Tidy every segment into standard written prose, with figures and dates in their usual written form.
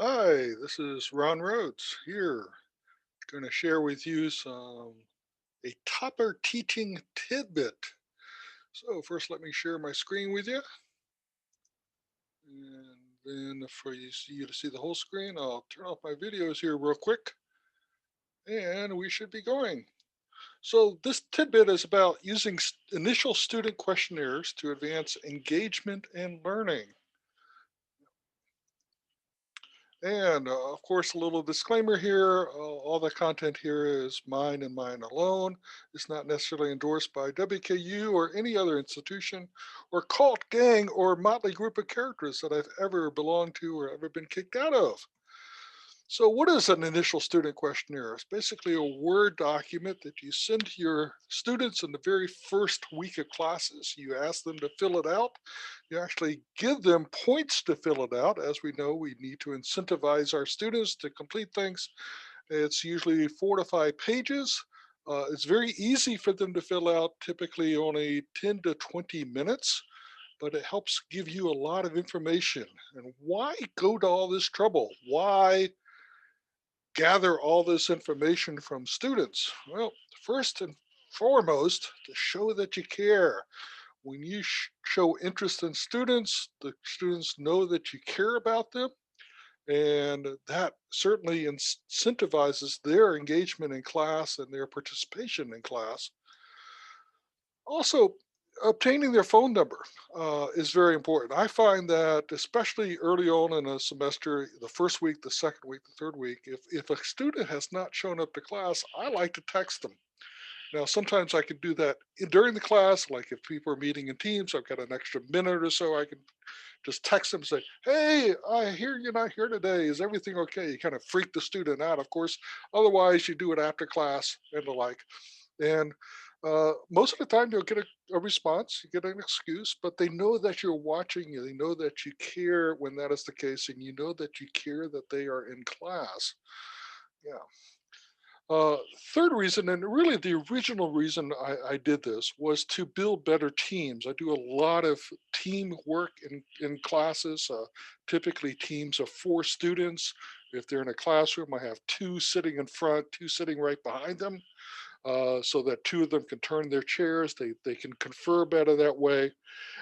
Hi, this is Ron Rhoades here. Going to share with you a topper teaching tidbit. So first, let me share my screen with you, and then for you to see the whole screen, I'll turn off my videos here real quick, and we should be going. So this tidbit is about using initial student questionnaires to advance engagement and learning. And of course, a little disclaimer here, all the content here is mine and mine alone. It's not necessarily endorsed by WKU or any other institution or cult, gang, or motley group of characters that I've ever belonged to or ever been kicked out of. So what is an initial student questionnaire? It's basically a Word document that you send to your students in the very first week of classes. You ask them to fill it out. You actually give them points to fill it out. As we know, we need to incentivize our students to complete things. It's usually 4 to 5 pages. It's very easy for them to fill out, typically only 10 to 20 minutes, but it helps give you a lot of information. And why go to all this trouble? Why gather all this information from students? Well, first and foremost, to show that you care. When you show interest in students, the students know that you care about them, and that certainly incentivizes their engagement in class and their participation in class. Also, obtaining their phone number is very important. I find that, especially early on in a semester, the first week, the second week, the third week, if a student has not shown up to class, I like to text them. Now, sometimes I can do that during the class, like if people are meeting in teams, I've got an extra minute or so, I can just text them and say, "Hey, I hear you're not here today. Is everything okay?" You kind of freak the student out, of course. Otherwise, you do it after class and the like. And most of the time, you'll get a response, you get an excuse, but they know that you're watching, you. They know that you care when that is the case, and you know that you care that they are in class. Yeah. Uh, Third reason, and really the original reason I did this, was to build better teams. I do a lot of team work in classes, typically teams of 4 students. If they're in a classroom, I have two sitting in front, two sitting right behind them, so that two of them can turn their chairs. They can confer better that way.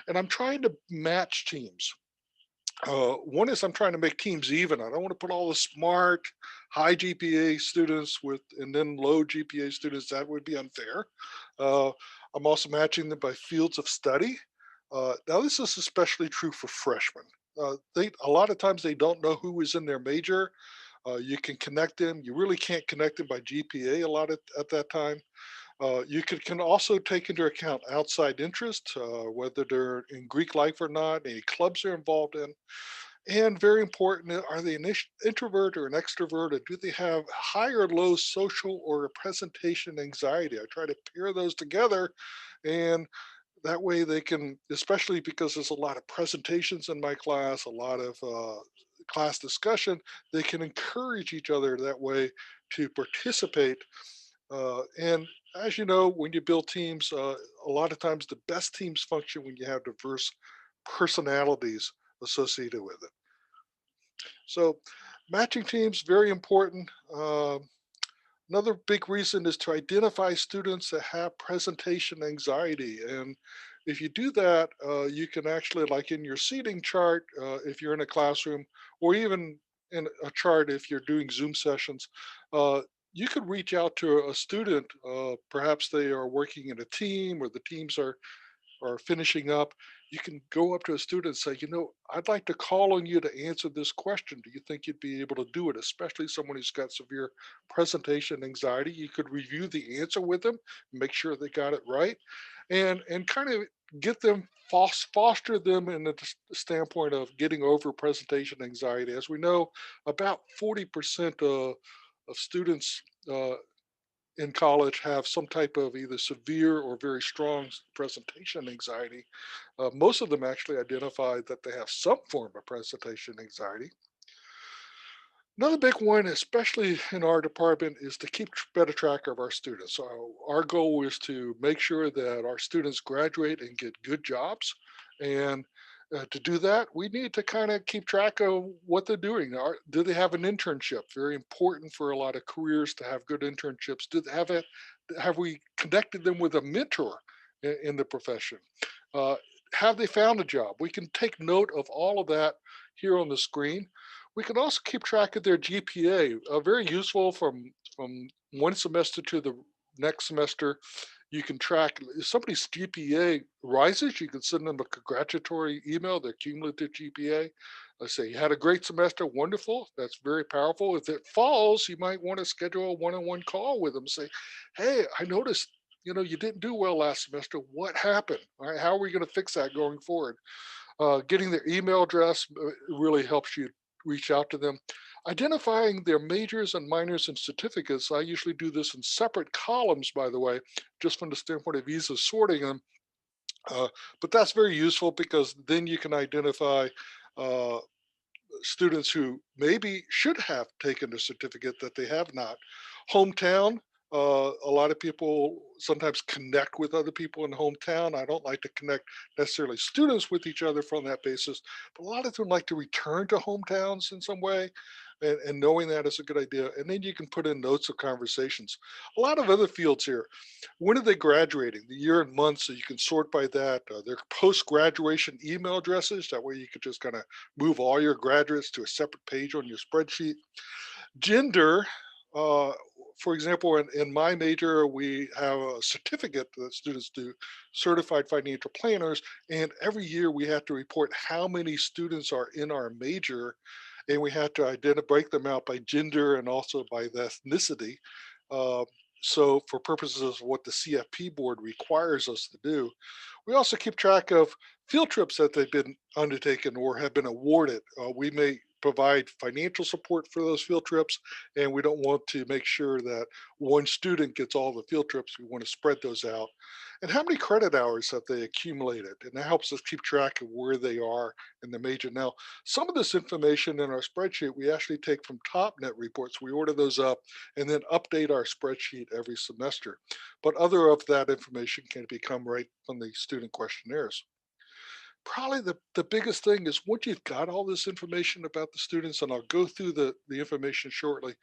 And I'm trying to match teams. One is I'm trying to make teams even. I don't want to put all the smart, high GPA students with and then low GPA students. That would be unfair. Uh, I'm also matching them by fields of study. Now, this is especially true for freshmen. They a lot of times they don't know who is in their major. You can connect them. You really can't connect them by GPA a lot at that time. You can also take into account outside interests, whether they're in Greek life or not, any clubs they're involved in. And very important, are they an introvert or an extrovert, or do they have high or low social or presentation anxiety? I try to pair those together, and that way they can, especially because there's a lot of presentations in my class, a lot of class discussion, they can encourage each other that way to participate. And as you know, when you build teams, a lot of times the best teams function when you have diverse personalities associated with it. So matching teams, very important. Another big reason is to identify students that have presentation anxiety. And if you do that, you can actually, like in your seating chart, if you're in a classroom, or even in a chart if you're doing Zoom sessions, uh, you could reach out to a student. Perhaps they are working in a team or the teams are finishing up, you can go up to a student and say, I'd like to call on you to answer this question. Do you think you'd be able to do it? Especially someone who's got severe presentation anxiety. You could review the answer with them, make sure they got it right, and kind of get them foster them in the standpoint of getting over presentation anxiety. As we know, about 40% of students in college have some type of either severe or very strong presentation anxiety. Most of them actually identify that they have some form of presentation anxiety. Another big one, especially in our department, is to keep better track of our students. So our goal is to make sure that our students graduate and get good jobs. And To do that, we need to kind of keep track of what they're doing. Do they have an internship? Very important for a lot of careers to have good internships. Do they have it? Have we connected them with a mentor in the profession? Uh, have they found a job? We can take note of all of that here on the screen. We can also keep track of their GPA. Very useful from one semester to the next semester. You can track if somebody's GPA rises, you can send them a congratulatory email, their cumulative GPA. Let's say you had a great semester, wonderful. That's very powerful. If it falls, you might want to schedule a one-on-one call with them. Say, hey, I noticed, you didn't do well last semester. What happened? All right, how are we going to fix that going forward? Getting their email address really helps you reach out to them. Identifying their majors and minors and certificates. I usually do this in separate columns, by the way, just from the standpoint of ease of sorting them. Uh, but that's very useful because then you can identify uh, students who maybe should have taken a certificate that they have not. Hometown, a lot of people sometimes connect with other people in hometown. I don't like to connect necessarily students with each other from that basis, but a lot of them like to return to hometowns in some way. And knowing that is a good idea. And then you can put in notes of conversations. A lot of other fields here. When are they graduating? The year and month, so you can sort by that. Their post-graduation email addresses. That way you could just kind of move all your graduates to a separate page on your spreadsheet. Gender, uh, for example, in my major, we have a certificate that students do, certified financial planners, and every year we have to report how many students are in our major, and we have to identify, break them out by gender and also by the ethnicity. Uh, so for purposes of what the CFP board requires us to do, we also keep track of field trips that they've been undertaken or have been awarded. We may provide financial support for those field trips, and we don't want to make sure that one student gets all the field trips. We want to spread those out. And how many credit hours have they accumulated? And that helps us keep track of where they are in the major. Now, some of this information in our spreadsheet, we actually take from TopNet reports. We order those up and then update our spreadsheet every semester. But other of that information can become right from the student questionnaires. Probably the biggest thing is once you've got all this information about the students, and I'll go through the information shortly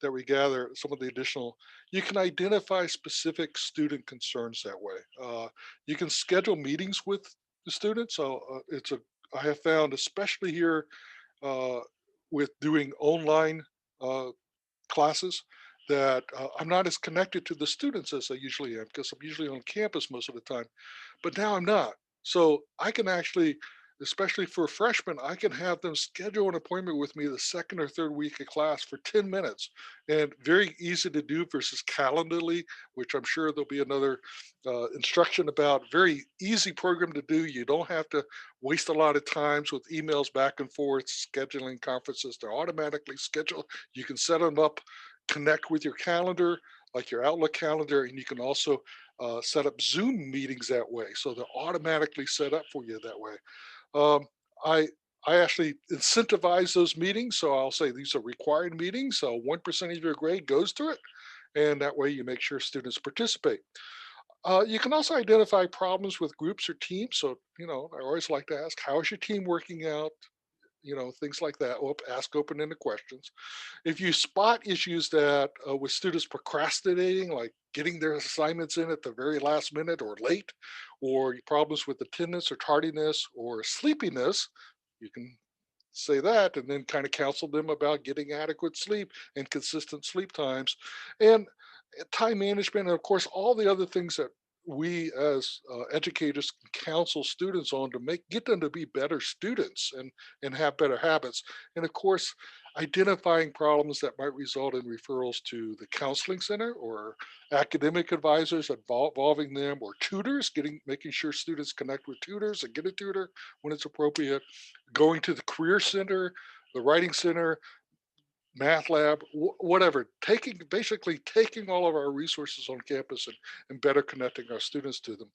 that we gather, some of the additional, you can identify specific student concerns that way. You can schedule meetings with the students. So I have found, especially here uh, with doing online uh, classes, that I'm not as connected to the students as I usually am because I'm usually on campus most of the time, but now I'm not. So I can actually, especially for freshmen, I can have them schedule an appointment with me the second or third week of class for 10 minutes, and very easy to do versus Calendly, which I'm sure there'll be another instruction about. Very easy program to do. You don't have to waste a lot of times with emails back and forth, scheduling conferences. They're automatically scheduled. You can set them up, connect with your calendar, like your Outlook calendar, and you can also set up Zoom meetings that way. So they're automatically set up for you that way. Um, I I actually incentivize those meetings. So I'll say these are required meetings. So 1% of your grade goes to it. And that way you make sure students participate. You can also identify problems with groups or teams. So, I always like to ask, how is your team working out? Things like that. Ask open-ended questions. If you spot issues that with students procrastinating, like getting their assignments in at the very last minute or late, or problems with attendance or tardiness or sleepiness, you can say that and then kind of counsel them about getting adequate sleep and consistent sleep times and time management, and of course all the other things that we as educators can counsel students on to get them to be better students and have better habits. And of course, identifying problems that might result in referrals to the counseling center or academic advisors, involving them, or tutors, making sure students connect with tutors and get a tutor when it's appropriate, going to the career center, the writing center, math lab, whatever, basically taking all of our resources on campus and better connecting our students to them.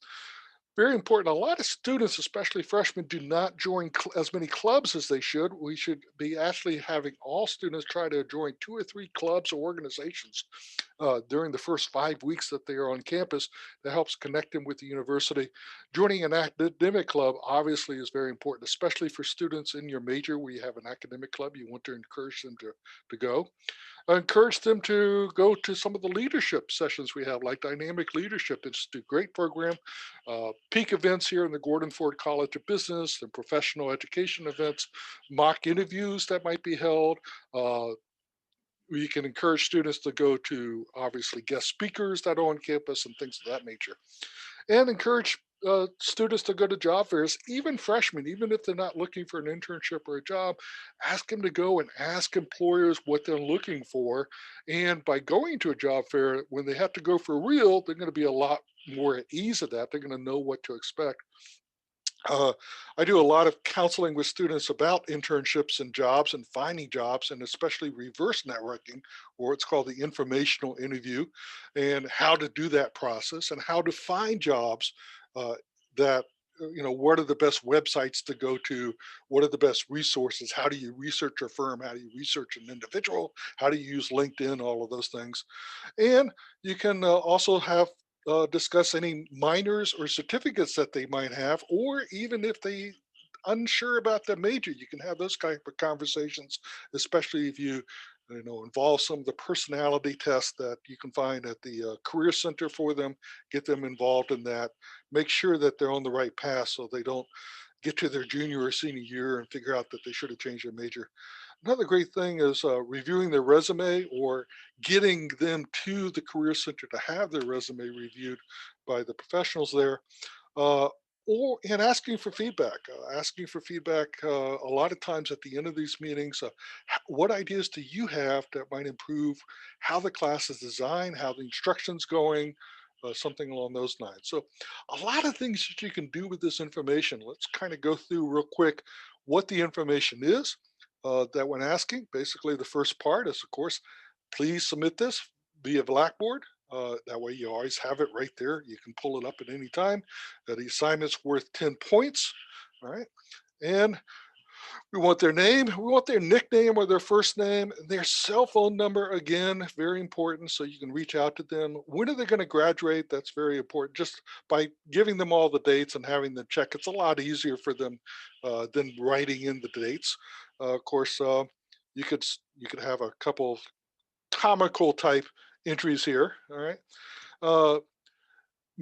Very important. A lot of students, especially freshmen, do not join as many clubs as they should. We should be actually having all students try to join 2 or 3 clubs or organizations. during the first 5 weeks that they are on campus. That helps connect them with the university. Joining an academic club obviously is very important, especially for students in your major where you have an academic club. You want to encourage them to go. I encourage them to go to some of the leadership sessions we have, like Dynamic Leadership Institute, great program. Peak events here in the Gordon Ford College of Business and professional education events, mock interviews that might be held. Uh, we can encourage students to go to obviously guest speakers that are on campus and things of that nature, and encourage students to go to job fairs, even freshmen, even if they're not looking for an internship or a job. Ask them to go and ask employers what they're looking for. And by going to a job fair, when they have to go for real, they're going to be a lot more at ease of that. They're going to know what to expect. Uh, I do a lot of counseling with students about internships and jobs and finding jobs, and especially reverse networking, or it's called the informational interview, and how to do that process and how to find jobs uh, that, what are the best websites to go to? What are the best resources? How do you research a firm? How do you research an individual? How do you use LinkedIn? All of those things. And you can also have discuss any minors or certificates that they might have, or even if they unsure about the major, you can have those type of conversations, especially if you involve some of the personality tests that you can find at the career center for them. Get them involved in that. Make sure that they're on the right path so they don't get to their junior or senior year and figure out that they should have changed their major. Another great thing is reviewing their resume or getting them to the Career Center to have their resume reviewed by the professionals there, uh, or and asking for feedback. Asking for feedback a lot of times at the end of these meetings. What ideas do you have that might improve how the class is designed, how the instruction's going, something along those lines. So, a lot of things that you can do with this information. Let's kind of go through real quick what the information is that when asking. Basically, the first part is, of course, please submit this via Blackboard. That way you always have it right there. You can pull it up at any time. The assignment's worth 10 points. All right. And we want their name, we want their nickname or their first name, their cell phone number, again, very important, so you can reach out to them. When are they going to graduate? That's very important. Just by giving them all the dates and having them check, it's a lot easier for them than writing in the dates. Of course, you could have a couple comical type entries here. All right. Uh,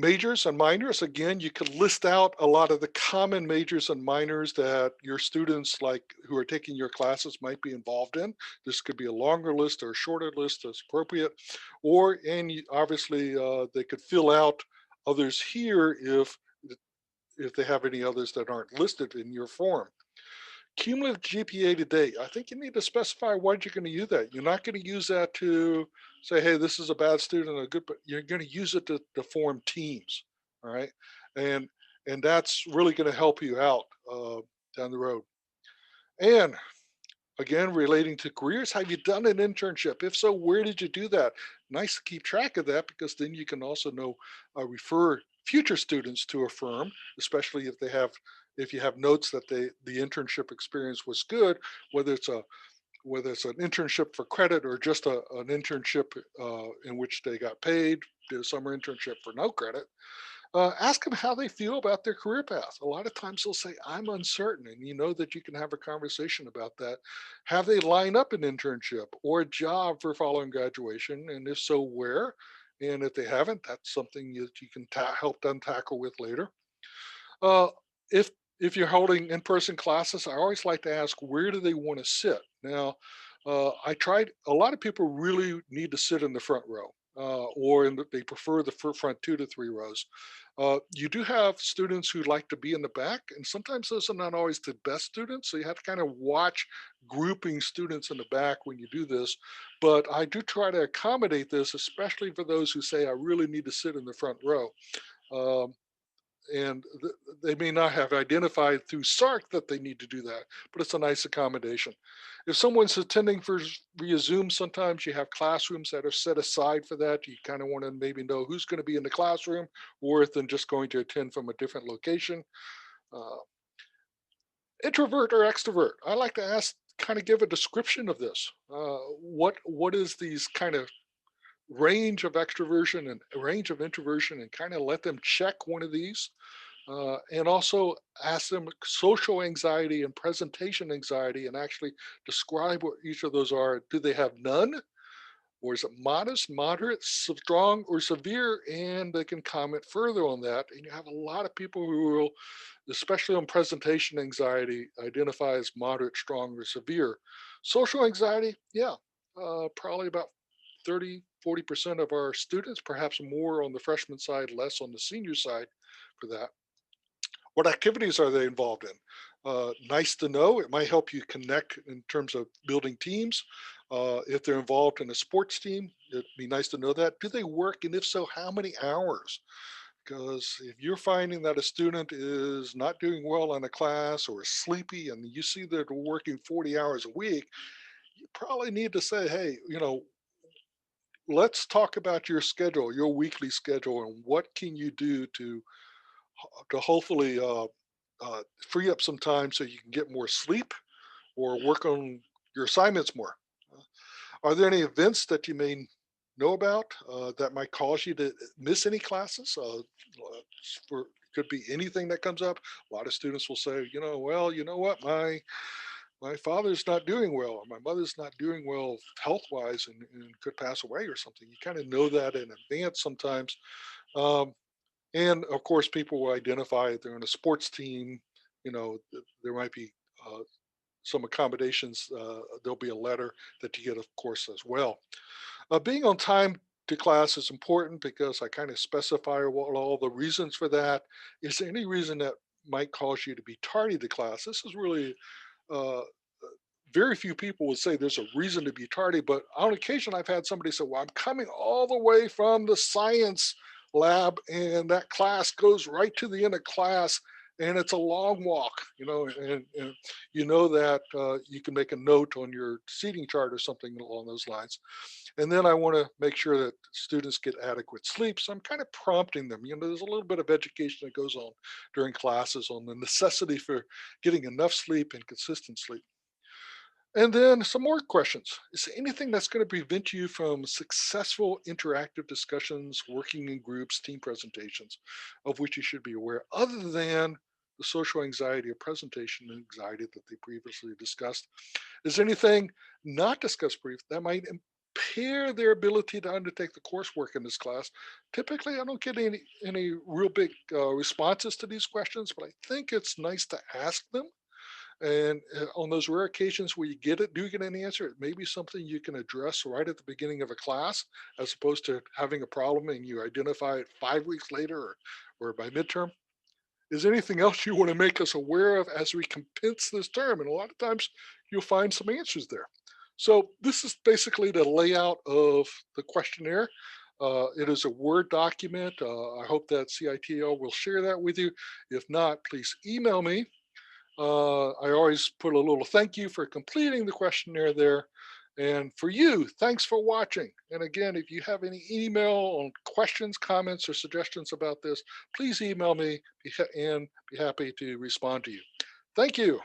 Majors and minors, again, you could list out a lot of the common majors and minors that your students like who are taking your classes might be involved in. This could be a longer list or a shorter list as appropriate. Or, and obviously they could fill out others here if they have any others that aren't listed in your form. Cumulative GPA to date. I think you need to specify what you're going to use that. You're not going to use that to say, hey, this is a bad student, a good, but you're going to use it to form teams. All right. And and that's really going to help you out down the road. And again, relating to careers, have you done an internship? If so, where did you do that? Nice to keep track of that because then you can also know refer future students to a firm, especially if you have notes that the internship experience was good, whether it's a whether it's an internship for credit or just an internship in which they got paid, did a summer internship for no credit. Ask them how they feel about their career path. A lot of times they'll say, I'm uncertain. And you know that you can have a conversation about that. Have they line up an internship or a job for following graduation? And if so, where? And if they haven't, that's something that you can help them tackle with later. Uh, if if you're holding in-person classes, I always like to ask, where do they want to sit? Now, I tried. A lot of people really need to sit in the front row, they prefer the front 2 to 3 rows. You do have students who like to be in the back, and sometimes those are not always the best students. So you have to kind of watch grouping students in the back when you do this. But I do try to accommodate this, especially for those who say, I really need to sit in the front row. Um, and they may not have identified through SARC that they need to do that, but it's a nice accommodation. If someone's attending via Zoom, sometimes you have classrooms that are set aside for that. You kind of want to maybe know who's going to be in the classroom or if they're just going to attend from a different location. Uh, Introvert or extrovert? I like to ask, kind of give a description of this. What is these kind of range of extroversion and range of introversion and kind of let them check one of these. And also ask them social anxiety and presentation anxiety and actually describe what each of those are. Do they have none? Or is it modest, moderate, strong, or severe? And they can comment further on that. And you have a lot of people who will, especially on presentation anxiety, identify as moderate, strong, or severe. Social anxiety, yeah, probably about 30–40% of our students, perhaps more on the freshman side, less on the senior side for that. What activities are they involved in? Nice to know. It might help you connect in terms of building teams. If they're involved in a sports team, it'd be nice to know that. Do they work? And if so, how many hours? Because if you're finding that a student is not doing well in a class or is sleepy and you see that they're working 40 hours a week, you probably need to say, hey, let's talk about your schedule, your weekly schedule, and what can you do to hopefully free up some time so you can get more sleep or work on your assignments more. Uh, Are there any events that you may know about that might cause you to miss any classes? For could be anything that comes up. A lot of students will say, well, you know what, my father's not doing well, or my mother's not doing well health wise, and could pass away or something. You kind of know that in advance sometimes. Um, and of course, people will identify if they're in a sports team. There might be some accommodations. There'll be a letter that you get, of course, as well. Being on time to class is important because I kind of specify what all the reasons for that. Is there any reason that might cause you to be tardy to class? This is really uh, very few people would say there's a reason to be tardy, but on occasion I've had somebody say, well, I'm coming all the way from the science lab and that class goes right to the end of class and it's a long walk, and you know that you can make a note on your seating chart or something along those lines. And then I want to make sure that students get adequate sleep. So I'm kind of prompting them. There's a little bit of education that goes on during classes on the necessity for getting enough sleep and consistent sleep. And then some more questions. Is there anything that's going to prevent you from successful interactive discussions, working in groups, team presentations, of which you should be aware, other than the social anxiety or presentation anxiety that they previously discussed? Is there anything not discussed brief that might impair their ability to undertake the coursework in this class? Typically, I don't get any real big responses to these questions, but I think it's nice to ask them, and on those rare occasions where you do get an answer, it may be something you can address right at the beginning of a class, as opposed to having a problem and you identify it 5 weeks later or by midterm. Is there anything else you want to make us aware of as we commence this term? And a lot of times you'll find some answers there. So this is basically the layout of the questionnaire. It is a Word document. I hope that CITL will share that with you. If not, please email me. I always put a little thank you for completing the questionnaire there. And for you, thanks for watching. And again, if you have any email on questions, comments, or suggestions about this, please email me and be happy to respond to you. Thank you.